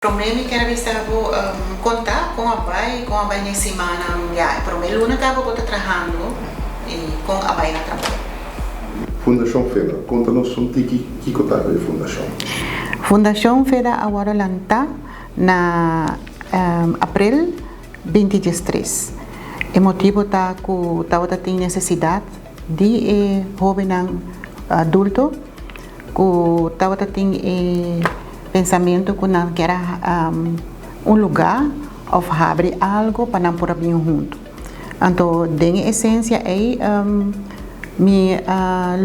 Problemi que era estava contar com a bai nessa semana já problema luna estava trabalhando e com a bai na trabalho. Fundação Feda, conta-nos um tiki que contar a Fundação. Fundação Feda agora lança na abril 23. O motivo tá que tava tem necessidade de jovem adulto que tava tem pensamento que não quer lugar of abrir algo para não por bem junto. Então, em essência me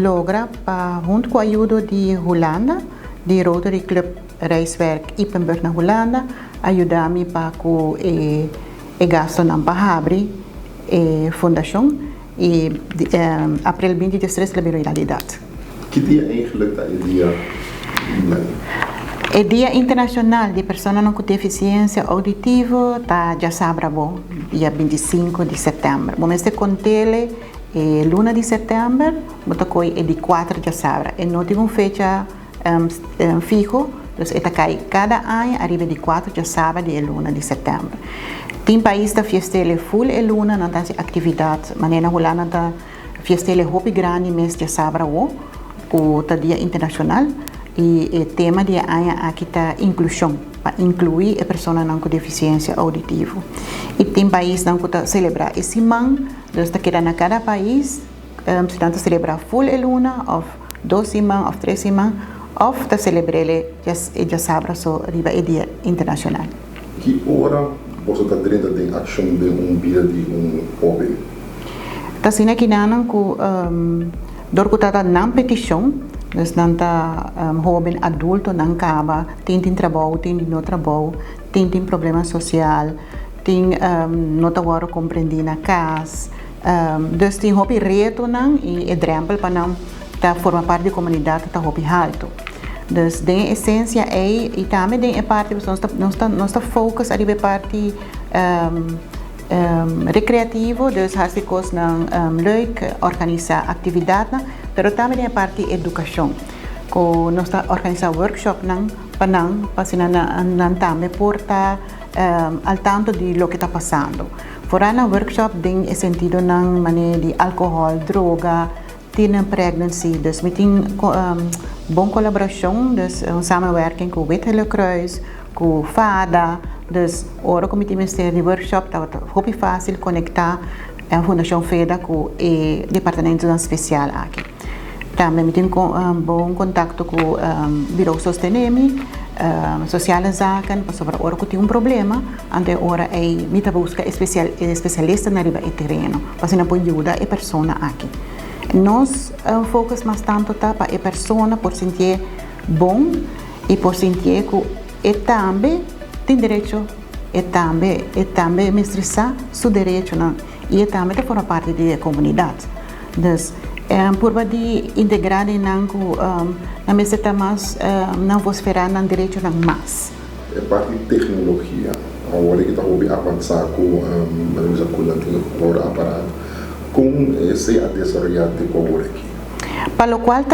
logra para junto com a ajuda de Holanda, de Rotary Club Reiswerk Ippenburg na Holanda, ajudar-me para que gasto não para abrir fundação e abril 23 é a realidade. Que dia eigenlijk dat dia? O Dia Internacional de Pessoas com Deficiência Auditiva está já sabe bom, dia 25 de setembro. Vamos ter com ele luna de setembro, é de 4 de sabe. E não tem uma fecha fijo, então está cai cada ano arriba de 4 de sábado e luna de setembro. Tem país da festele full e luna não tem atividade, maneira Holanda da festele hobby grande mês de sábado o Dia Internacional. E o tema de aqui está inclusão, para incluir a pessoa com deficiência auditiva. E tem país que celebra esse mês, então que na cada país, se tanto celebra full luna, ou 2 semanas, ou 3 semanas, ou está celebrando já sabe sobre o Dia Internacional. Que hora você está dentro da ação de dia de jovem? Está sendo aqui que está na petição. Dus dan jovem adulto não acaba, tem trabalho, tem não trabalho, tem problema social, tem não tá agora compreender na casa, dus tem hobby reto não e drempel para não tá formar parte da comunidade tá hobby alto. Dus de essência e também de parte nós está focus ali a parte recreativo, dus hartstikke leuk organizar atividade, pero também a parte educação. Nós está organizar workshop para também portar al tanto de lo que está passando. Fora na workshop tem sentido na maneira de álcool, droga, teen pregnancy, dus met boa colaboração, dus samenwerking com o Witte Kruis, com FADA. Dus, ora como temos de workshop, está muito fácil conectar a Fundação Feda com o departamento especial aqui. Também temos bom contato com o Bureau Sostenemi, Sociale Zaken, sobre ora que tem problema, ante ora me busca especialista na riba terreno, para não pode ajudar a pessoa aqui. Nós focus mais tanto para a pessoa por sentir bom e por sentir que também tem direito e também mestressar seu direito e também forma parte da comunidade. Então, por de integrar na meseta mais não vou esperar na direito não mais. É parte de tecnologia. Agora que está avançar com o aparato, como esse a desenvolver aqui. Para o qual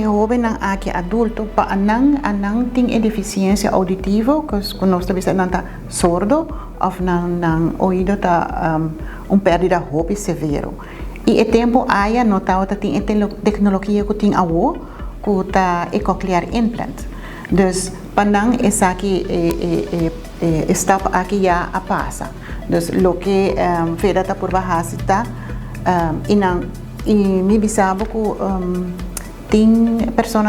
jovem aqui adulto para não tem deficiência auditiva, que nós também não está sordo ou não ouvido tá perda hobby severo. E o tempo aí notava que tem tecnologia que tem agora que tá cochlear implant. Dus pandang essa aqui stop aqui já a passa. Dus lo que feda tá por baixo tá e me bisabo que tem pessoas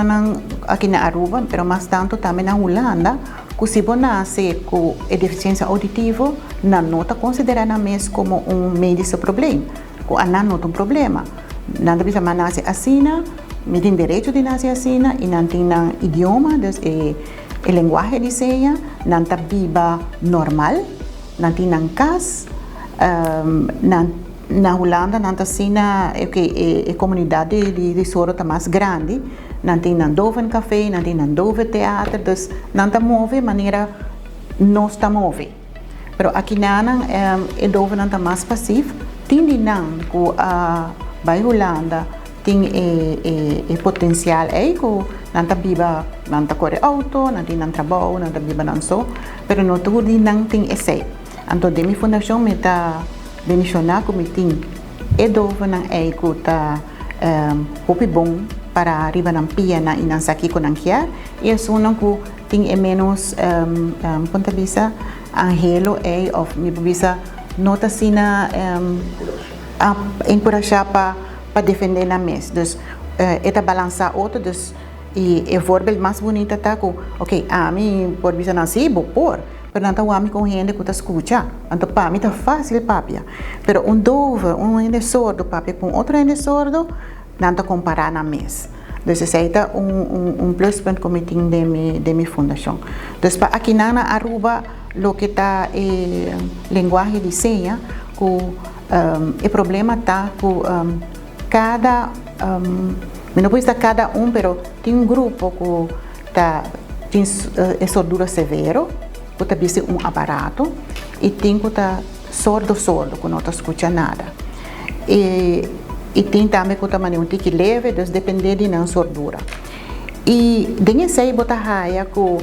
aqui na Aruba, mas mais tanto também na Holanda, que se você nasce com deficiência auditiva, não está considerada mesmo como médico problema, que não nota problema. Não precisa nascer assim, não tem direito de nascer assim, e não tem idioma, a linguagem de seja, não está viva normal, não tem casa, na Holanda não tem a comunidade de sordo está mais grande, não tem dove café, não tem dove teatro, então não está move maneira não está move. Mas aqui não é dove não está mais passivo, tem de não que a Holanda tem potencial aí que nanta biba, nanta corre auto, nanta nan trabalho, nanta biba nan so, pero no tudo di nang ting essay. Anto demi fundação meta beneficiar com meeting edova nang ei kuta hopi bom para arriba nang pia na inang saki ko nang kia, e sunang ko ting e menos punta bisa angelo ei of mi bisa nota sina encorajar para defender na mes. Dus eta balança outro, dus e voorbeeld mais bonita tá com, ok, a mim por bisa não sei por, pero não tá o ami com gente que tá escuta, então para mim tá fácil papia, pero dovo, gente sordo papia com outro gente sordo, não tá comparar na mes. Dus esse tá pluspunt que eu tenho de minha fundação. Dus para aqui na Aruba, lo que tá linguagem de senha, que o problema tá com cada não pode estar cada pero tem grupo que tem sordura severo, que tá viste aparato e tem que tá sordo que não tá escuta nada. E tem também que tá um tique leve, dus depende de não sordura. E dengue sei botar raia que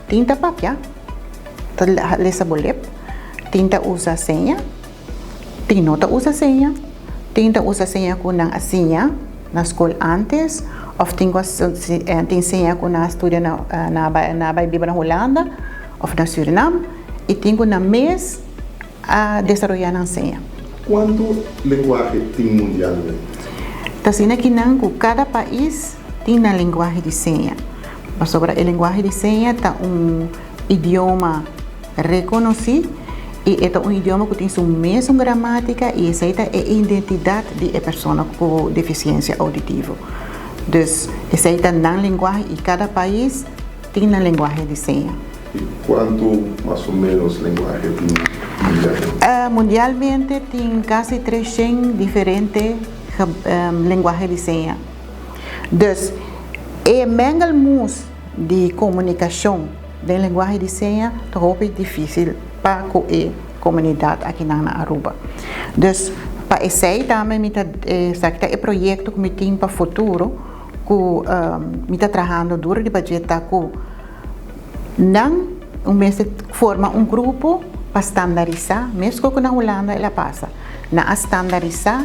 tinta papia, tá lesa bolep, tinta usa senha, tem nota usa senha, tinta usa senha com a senha na escola antes, ou tem senha com a estuda na Biba na Holanda, ou na Suriname, e tem na mês a desenvolver a senha. Quanto linguagem tem mundialmente? Tá sendo que cada país tem uma linguagem de senha. Mas sobre a linguagem de senha tá idioma reconhecido e é idioma que tem sua mesma gramática e essa é a identidade de pessoa com deficiência auditiva. Dus essa é a linguagem e cada país tem uma linguagem de senha. E quanto mais ou menos linguagem tem mundialmente? Mundialmente tem quase 300 diferentes linguagens de senha. Dus é mengalmus de comunicação da linguagem de senha é difícil para a comunidade aqui na Aruba. Dus para esse também é projeto que me tem para o futuro, que me está trabalhando durante o budget com forma grupo para standardizar, mesmo que na Holanda ela passa, na standardizar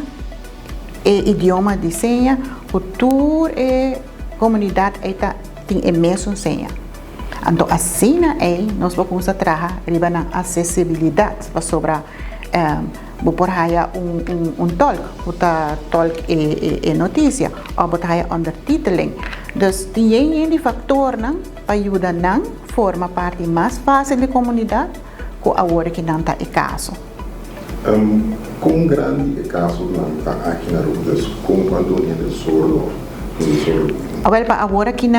o idioma de senha, que toda a comunidade tem a mesma senha. Então, assim nós vamos trabalhar na acessibilidade para sobre por haya tolk, tolk e notícia, ou por haya undertiteling. Dus tem fator para ajudar a formar parte mais fácil da comunidade, que agora que não está em caso. Com grande caso não está aqui na Aruba, com quando é sordo. Agora que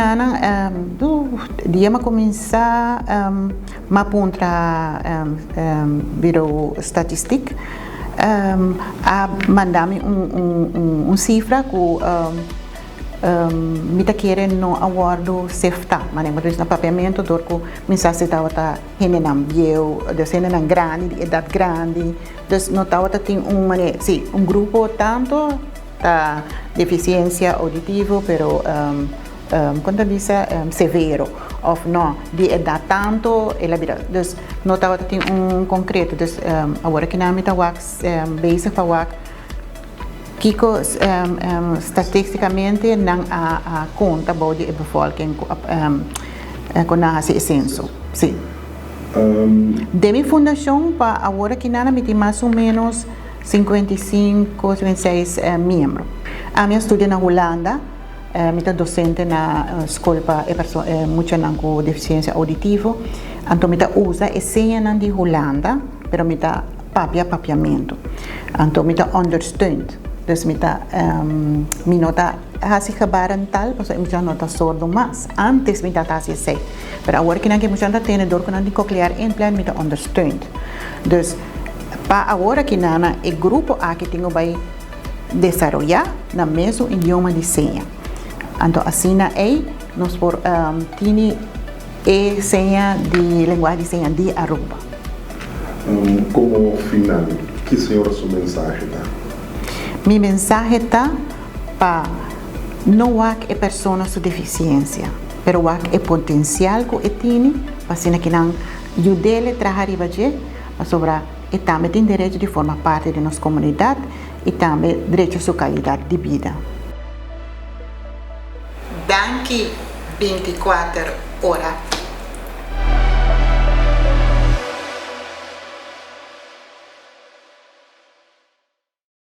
dia começar a apontar biro estatística, a mandar-me cifra que me está querendo no awardo sefta, mas no papiamento do que mensagem estava renenan bio, desenhando grande, de idade grande, dus não estava tem grupo tanto da deficiência auditiva, pero quando diz severo, ou não, de idade tanto, ela vira. Dus não estava tem concreto, dus agora que não me está basic para wax, Kiko statisticamente não a conta de a bevolking com a censo. Sim. De minha fundação para agora que não me tem mais ou menos 55, 56 membros. A minha estuda na Holanda, me está docente na escola para muita com deficiência auditiva. Então me está usa a senha de Holanda, pero me está papiamento. Então me está understand. Dus me nota assim gebarental, porque eu já nota sordo mais. Antes me está assim sei, mas agora que não que eu já tenho dor com a coclear implant me está understand. Dus para agora que não o grupo aqui tenho vai desenvolver na mesmo idioma de senha. Então assim nós por tini a senha de linguagem de senha de Aruba. Como final, que senhora sua mensagem tá? Minha mensagem está para não há pessoas com deficiência. pero o potencial que tem, para que não ajudar a trabalhar sobre e também tem direito de formar parte da nossa comunidade e também direito à sua qualidade de vida. Daqui 24 horas